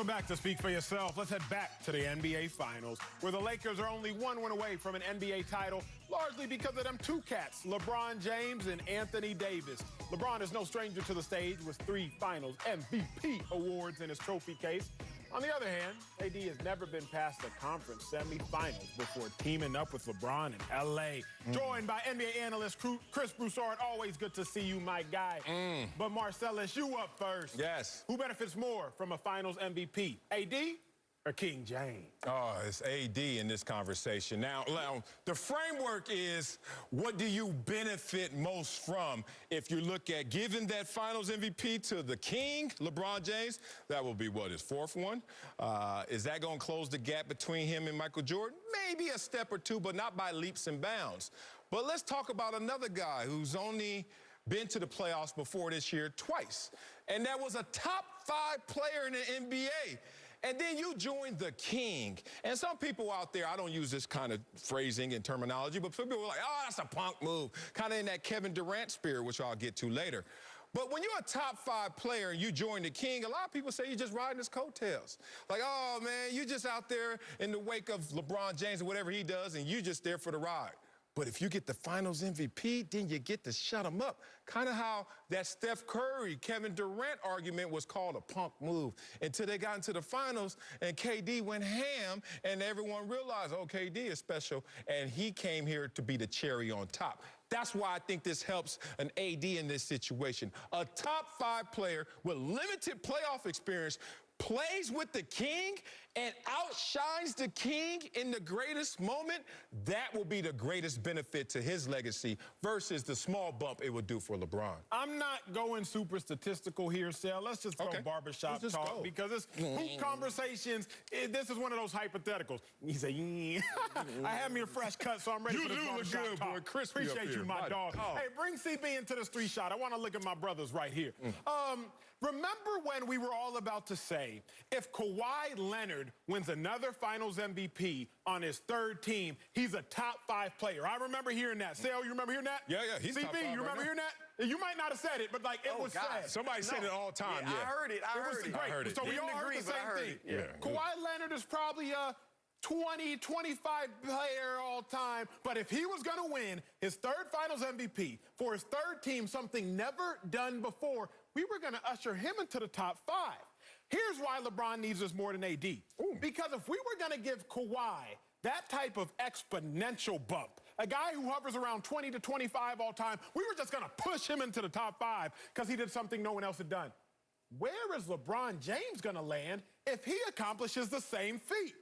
back to Speak for Yourself. Let's head back to the NBA Finals, where the Lakers are only one win away from an NBA title, largely because of them two cats, LeBron James and Anthony Davis. LeBron is no stranger to the stage with 3 Finals MVP awards in his trophy case. On the other hand, AD has never been past the conference semifinals before teaming up with LeBron in L.A. Joined by NBA analyst Chris Broussard. Always good to see you, my guy. But Marcellus, you up first. Yes. Who benefits more from a Finals MVP, AD or King James? Oh, it's AD in this conversation. Now, the framework is, what do you benefit most from? If you look at giving that Finals MVP to the King, LeBron James, that will be, what, his 4th one? Is that going to close the gap between him and Michael Jordan? Maybe a step or two, but not by leaps and bounds. But let's talk about another guy who's only been to the playoffs before this year twice, and that was a top 5 player in the NBA. And then you joined the King. And some people out there, I don't use this kind of phrasing and terminology, but people were like, oh, that's a punk move. Kind of in that Kevin Durant spirit, which I'll get to later. But when you're a top 5 player and you join the King, a lot of people say you're just riding his coattails. Like, oh, man, you're just out there in the wake of LeBron James and whatever he does, and you're just there for the ride. But if you get the Finals MVP, then you get to shut him up. Kind of how that Steph Curry, Kevin Durant argument was called a punk move until they got into the Finals and KD went ham and everyone realized, oh, KD is special, and he came here to be the cherry on top. That's why I think this helps an AD in this situation. A top 5 player with limited playoff experience plays with the King and outshines the King in the greatest moment. That will be the greatest benefit to his legacy versus the small bump it would do for LeBron. I'm not going super statistical here, Sal. Let's just go barbershop talk because it's hoop conversations. This is one of those hypotheticals. You say, yeah. I have me a fresh cut, so I'm ready for this barbershop good, talk. boy. Crispy Appreciate you, my dog. Hey, bring CB into the street shot. I want to look at my brothers right here. Remember when we were all about to say, if Kawhi Leonard wins another Finals MVP on his 3rd team, he's a top 5 player. I remember hearing that. Sal, you remember hearing that? Yeah, he's CB, top 5 you remember hearing that? You might not have said it, but like it was said. Somebody said it all the time. I heard it. I heard it. So we all heard the same thing. Kawhi Leonard is probably a 20, 25 player all time. But if he was going to win his 3rd Finals MVP for his 3rd team, something never done before, we were going to usher him into the top 5. Here's why LeBron needs us more than AD. Because if we were going to give Kawhi that type of exponential bump, a guy who hovers around 20 to 25 all time, we were just going to push him into the top 5 because he did something no one else had done. Where is LeBron James going to land if he accomplishes the same feat?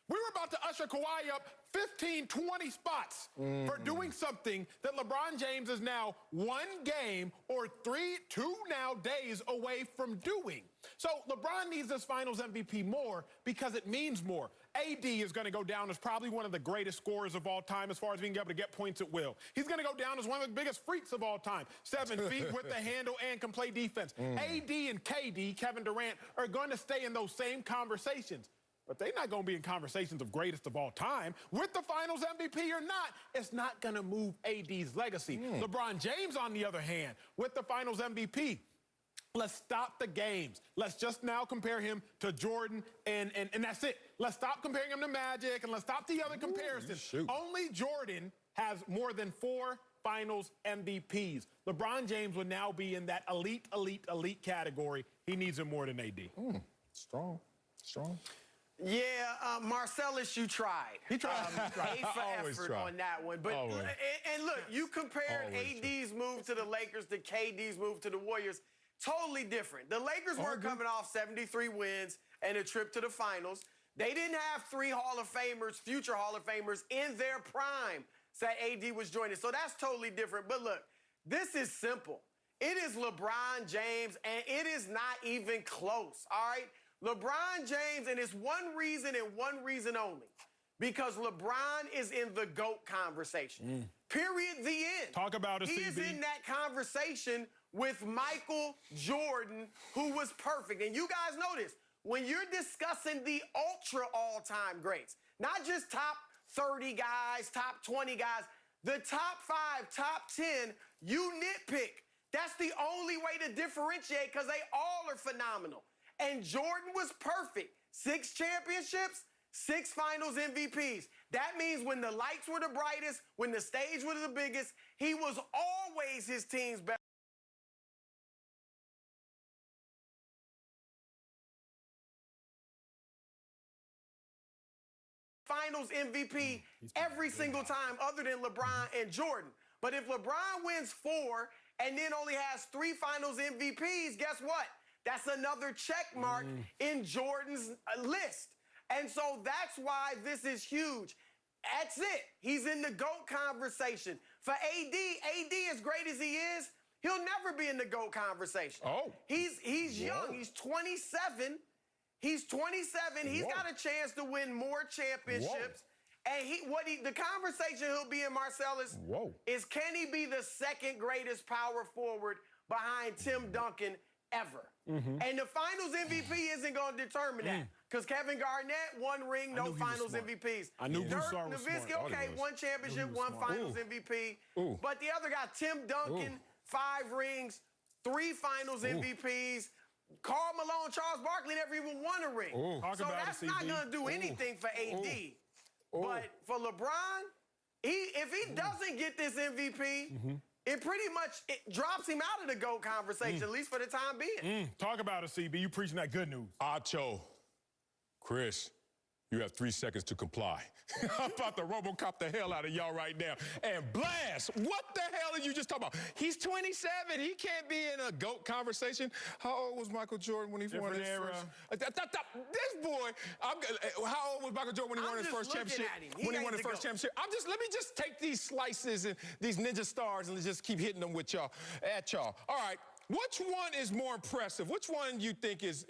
We were about to usher Kawhi up 15, 20 spots for doing something that LeBron James is now 1 game or 2 now days away from doing. So LeBron needs this Finals MVP more because it means more. AD is going to go down as probably one of the greatest scorers of all time as far as being able to get points at will. He's going to go down as one of the biggest freaks of all time. 7 feet with the handle and can play defense. AD and KD, Kevin Durant, are going to stay in those same conversations. But they're not going to be in conversations of greatest of all time. With the Finals MVP or not, it's not going to move AD's legacy. LeBron James, on the other hand, with the Finals MVP, let's stop the games. Let's just now compare him to Jordan, and that's it. Let's stop comparing him to Magic, and let's stop the other comparisons. Only Jordan has more than 4 Finals MVPs. LeBron James will now be in that elite category. He needs him more than AD. Strong. Yeah, Marcellus, you tried. He tried. A for effort on that one. But and look, you compared AD's move to the Lakers to KD's move to the Warriors. Totally different. The Lakers were coming off 73 wins and a trip to the Finals. They didn't have 3 Hall of Famers, future Hall of Famers, in their prime. So AD was joining. So that's totally different. But look, this is simple. It is LeBron James, and it is not even close, all right? LeBron James, and it's one reason and one reason only, because LeBron is in the GOAT conversation. Period, the end. Talk about it, CB. He's in that conversation with Michael Jordan, who was perfect. And you guys know this. When you're discussing the ultra all-time greats, not just top 30 guys, top 20 guys, the top 5, top 10, you nitpick. That's the only way to differentiate because they all are phenomenal. And Jordan was perfect. 6 championships, 6 finals MVPs. That means when the lights were the brightest, when the stage was the biggest, he was always his team's best. Finals MVP every single time other than LeBron and Jordan. But if LeBron wins 4 and then only has 3 finals MVPs, guess what? That's another check mark in Jordan's list. And so that's why this is huge. That's it. He's in the GOAT conversation. For AD, as great as he is, he'll never be in the GOAT conversation. Oh. He's young. He's 27. He's 27. He's got a chance to win more championships. And the conversation he'll be in, Marcellus, is can he be the second greatest power forward behind Tim Duncan ever? And the finals MVP isn't going to determine that. Because Kevin Garnett, 1 ring, no finals MVPs. I knew Dirk Broussard was Nowitzki, smart. okay, 1 championship, 1 finals MVP. But the other guy, Tim Duncan, 5 rings, 3 finals MVPs. Karl Malone, Charles Barkley never even won a ring. So that's not going to do anything for AD. But for LeBron, if he doesn't get this MVP, it pretty much drops him out of the GOAT conversation, at least for the time being. Talk about it, CB. You preaching that good news. Acho, Chris, you have 3 seconds to comply. I'm about to RoboCop the hell out of y'all right now. And blast, what the hell are you just talking about? He's 27. He can't be in a GOAT conversation. How old was Michael Jordan when he won his first? This boy, how old was Michael Jordan when he won his first championship? Let me just take these slices and these ninja stars and just keep hitting them with y'all, at y'all. All right, which one is more impressive? Which one you think is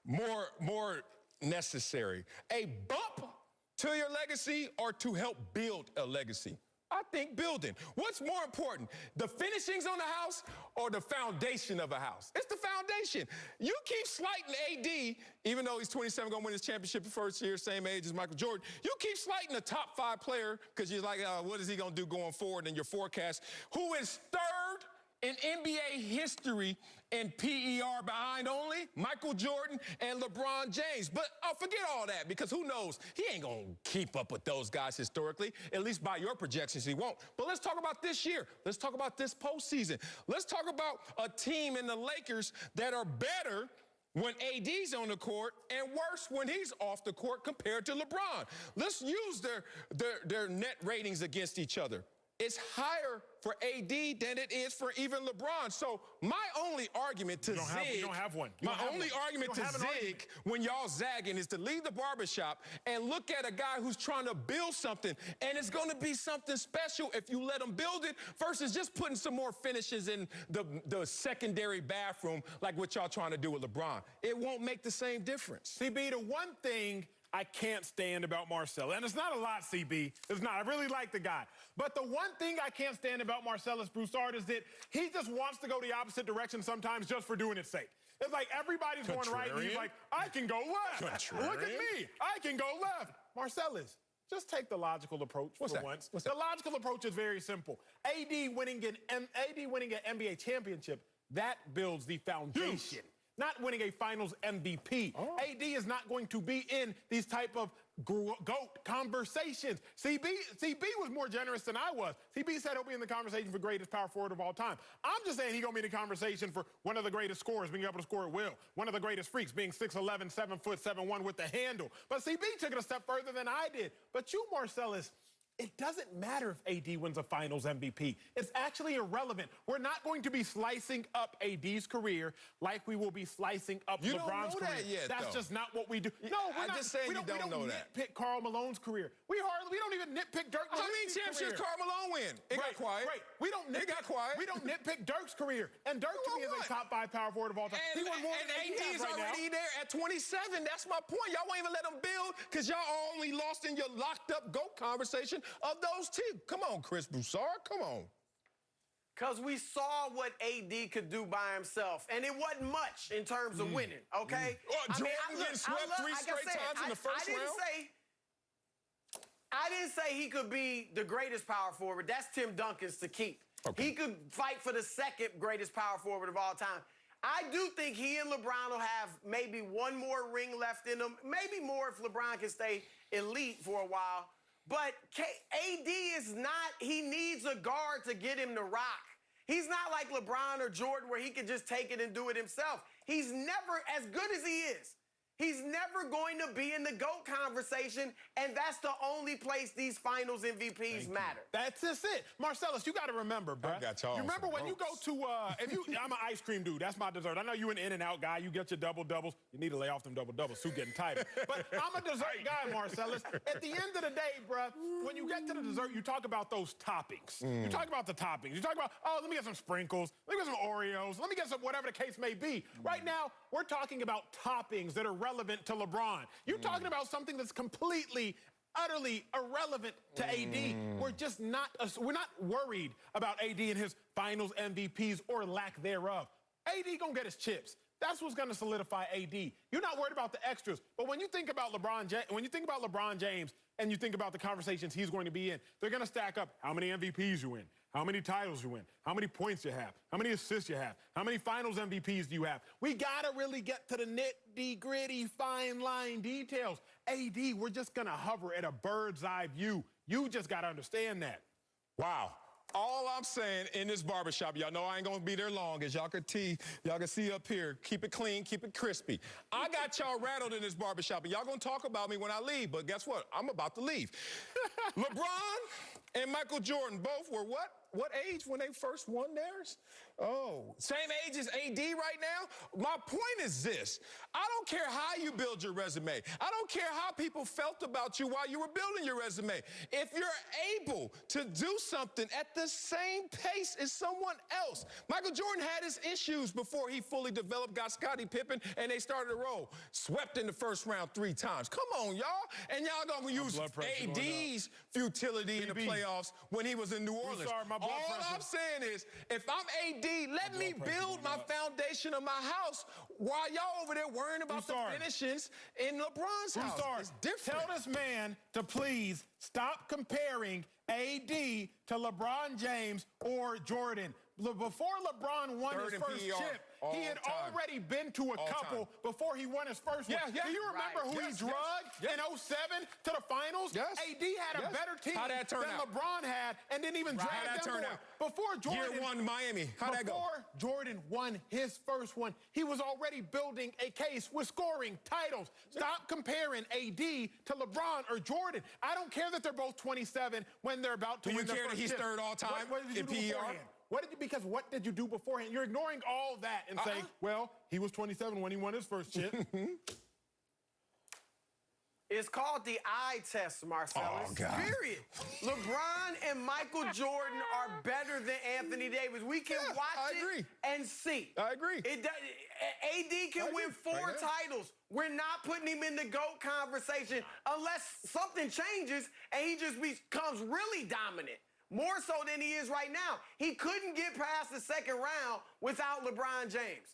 more necessary? A bump to your legacy or to help build a legacy? I think building. What's more important, the finishings on the house or the foundation of a house? It's the foundation. You keep slighting AD, even though he's 27, going to win his championship the first year, same age as Michael Jordan. You keep slighting a top 5 player because you're like, what is he going to do going forward in your forecast? Who is 3rd in NBA history in PER behind only Michael Jordan and LeBron James. But forget all that, because who knows? He ain't going to keep up with those guys historically, at least by your projections he won't. But let's talk about this year. Let's talk about this postseason. Let's talk about a team in the Lakers that are better when AD's on the court and worse when he's off the court compared to LeBron. Let's use their net ratings against each other. It's higher for AD than it is for even LeBron. So my only argument to Zig, when y'all zagging is to leave the barbershop and look at a guy who's trying to build something, and it's going to be something special if you let him build it versus just putting some more finishes in the secondary bathroom like what y'all trying to do with LeBron. It won't make the same difference. CB, the one thing I can't stand about Marcel, and it's not a lot, CB. It's not. I really like the guy. But the one thing I can't stand about Marcellus Broussard is that he just wants to go the opposite direction sometimes just for doing its sake. It's like everybody's going right, and he's like, I can go left. Look at me. I can go left. Marcellus, just take the logical approach for once. The logical approach is very simple. AD winning an NBA championship, that builds the foundation. Not winning a finals MVP. AD is not going to be in these type of GOAT conversations. CB was more generous than I was. CB said he'll be in the conversation for greatest power forward of all time. I'm just saying he's going to be in the conversation for one of the greatest scorers, being able to score at will. One of the greatest freaks, being 6'11", 7 foot, 7'1" with the handle. But CB took it a step further than I did. But you, Marcellus, it doesn't matter if AD wins a finals MVP. It's actually irrelevant. We're not going to be slicing up AD's career like we will be slicing up LeBron's career. You don't know that yet, That's just not what we do. No, we're not. Just saying we don't know that. Nitpick Karl Malone's career. We don't even nitpick Dirk Nowitzki's career. How many championships Karl Malone win? It got quiet. Right. We don't nitpick Dirk's career. And Dirk to me is a top 5 power forward of all time. He won more than AD is already there at 27. That's my point. Y'all won't even let him build because y'all only lost in your locked up GOAT conversation of those two. Come on, Chris Broussard, come on. Because we saw what AD could do by himself, and it wasn't much in terms of winning, okay? Jordan getting swept 3 straight times in the first round? I didn't say he could be the greatest power forward. That's Tim Duncan's to keep. Okay. He could fight for the second greatest power forward of all time. I do think he and LeBron will have maybe one more ring left in them, maybe more if LeBron can stay elite for a while. But AD is not, he needs a guard to get him to rock. He's not like LeBron or Jordan where he can just take it and do it himself. He's never, as good as he is, he's never going to be in the GOAT conversation, and that's the only place these finals MVPs matter. That's just it. Marcellus, you got to remember, bro. I got y'all. You remember when you go to, I'm an ice cream dude. That's my dessert. I know you an In-N-Out guy. You get your double-doubles. You need to lay off them double-doubles. Suit getting tighter. But I'm a dessert guy, Marcellus. At the end of the day, bro, when you get to the dessert, you talk about those toppings. You talk about the toppings. You talk about, oh, let me get some sprinkles. Let me get some Oreos. Let me get some whatever the case may be. Right now, we're talking about toppings that are relevant to LeBron. You're talking about something that's completely, utterly irrelevant to AD. We're just not, we're not worried about AD and his finals MVPs or lack thereof. AD gonna get his chips. That's what's gonna solidify AD. You're not worried about the extras. But when you think about LeBron James and you think about the conversations he's going to be in, they're gonna stack up how many MVPs you win, how many titles you win, how many points you have, how many assists you have, how many finals MVPs do you have. We gotta really get to the nitty-gritty, fine line details. AD, we're just gonna hover at a bird's eye view. You just gotta understand that. Wow. All I'm saying in this barbershop, y'all know I ain't gonna be there long, as y'all can see up here. Keep it clean, keep it crispy. I got y'all rattled in this barbershop, and y'all gonna talk about me when I leave, but guess what? I'm about to leave. LeBron and Michael Jordan both were what? What age when they first won theirs? Oh, same age as AD right now? My point is this. I don't care how you build your resume. I don't care how people felt about you while you were building your resume. If you're able to do something at the same pace as someone else. Michael Jordan had his issues before he fully developed, got Scottie Pippen, and they started to roll. Swept in the first round 3 times. Come on, y'all. And y'all gonna use AD's futility in the playoffs when he was in New Orleans. All I'm saying is, if I'm AD, let me build my foundation of my house while y'all over there worrying about the finishes in LeBron's house. It's different. Tell this man to please stop comparing AD to LeBron James or Jordan. Before LeBron won his first chip, he had already been to a couple before he won his first one. Do you remember who he drugged in 07 to the finals? AD had a better team than LeBron had and didn't even drag them more. Before Jordan, Year 1 Miami. How'd that go? Before Jordan won his first one, he was already building a case with scoring titles. Stop comparing AD to LeBron or Jordan. I don't care that they're both 27 when they're about to win their first chip. Do you care that he's third all time in PER? Because what did you do beforehand? You're ignoring all that and saying, well, he was 27 when he won his first chip. It's called the eye test, Marcellus. Period. LeBron and Michael Jordan are better than Anthony Davis. We can watch it and see. I agree. AD can win 4 titles. We're not putting him in the GOAT conversation unless something changes and he just becomes really dominant. More so than he is right now. He couldn't get past the second round without LeBron James.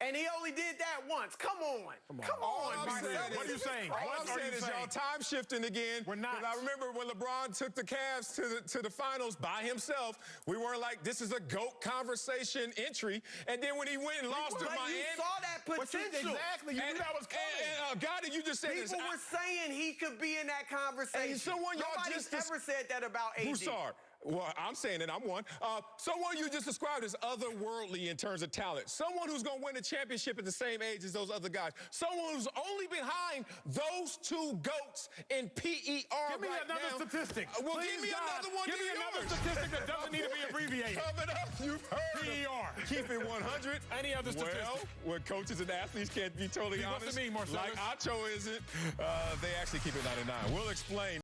And he only did that once. Come on. What are you saying? All I'm saying is y'all time shifting again. We're not. I remember when LeBron took the Cavs to the finals by himself, we weren't like, this is a GOAT conversation entry. And then when he went and lost to Miami. You saw that potential. Exactly. You knew that was coming. And God, you just said this. People were saying he could be in that conversation. And someone Nobody's ever said that about AD. Broussard. Well, I'm saying it. I'm one. Someone you just described as otherworldly in terms of talent. Someone who's going to win a championship at the same age as those other guys. Someone who's only behind those 2 GOATs in PER Give me another statistic. Well, give me another one. Give me another statistic that doesn't need to be abbreviated. Coming up, you've heard PER. Keep it 100. Any other statistic? Well, when coaches and athletes can't be totally honest, What's it mean, Marcellus? like Acho isn't, they actually keep it 99. We'll explain.